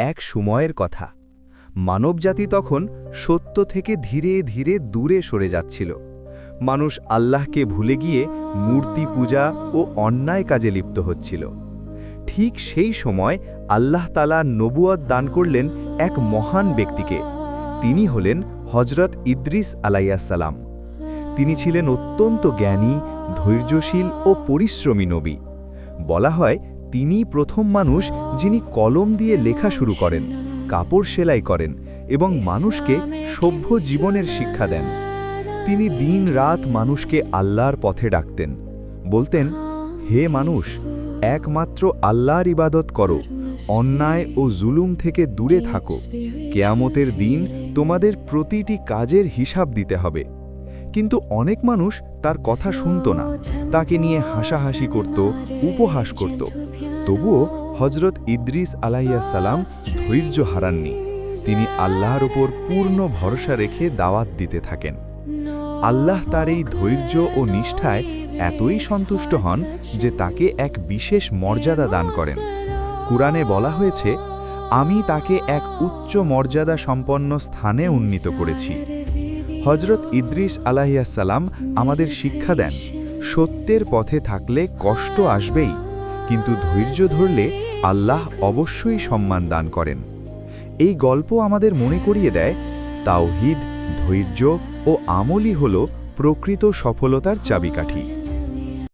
এক সময়ের কথা। মানবজাতি তখন সত্য থেকে ধীরে ধীরে দূরে সরে যাচ্ছিল। মানুষ আল্লাহকে ভুলে গিয়ে মূর্তি পূজা ও অন্যায় কাজে লিপ্ত হচ্ছিল। ঠিক সেই সময় আল্লাহ তাআলা নবুয়ত দান করলেন এক মহান ব্যক্তিকে। তিনি হলেন হজরত ইদ্রিস আলাইহিসসালাম। তিনি ছিলেন অত্যন্ত জ্ঞানী, ধৈর্যশীল ও পরিশ্রমী নবী। বলা হয় তিনি প্রথম মানুষ যিনি কলম দিয়ে লেখা শুরু করেন, কাপড় সেলাই করেন এবং মানুষকে সভ্য জীবনের শিক্ষা দেন। তিনি দিন-রাত মানুষকে আল্লাহর পথে ডাকতেন। বলতেন, হে মানুষ, একমাত্র আল্লাহর ইবাদত করো, অন্যায় ও জুলুম থেকে দূরে থাকো। কিয়ামতের দিন তোমাদের প্রতিটি কাজের হিসাব দিতে হবে। কিন্তু অনেক মানুষ তার কথা শুনত না, তাকে নিয়ে হাসাহাসি করত, উপহাস করত। তবুও হজরত ইদ্রিস আলাইহিসসালাম ধৈর্য হারাননি। তিনি আল্লাহর উপর পূর্ণ ভরসা রেখে দাওয়াত দিতে থাকেন। আল্লাহ তার এই ধৈর্য ও নিষ্ঠায় এতই সন্তুষ্ট হন যে তাকে এক বিশেষ মর্যাদা দান করেন। কুরআনে বলা হয়েছে, আমি তাকে এক উচ্চ মর্যাদা সম্পন্ন স্থানে উন্নীত করেছি। হজরত ইদ্রিস আলাইহিসসালাম আমাদের শিক্ষা দেন, সত্যের পথে থাকলে কষ্ট আসবেই, কিন্তু ধৈর্য ধরলে আল্লাহ অবশ্যই সম্মান দান করেন। এই গল্প আমাদের মনে করিয়ে দেয়, তাওহীদ, ধৈর্য ও আমলই হল প্রকৃত সফলতার চাবিকাঠি।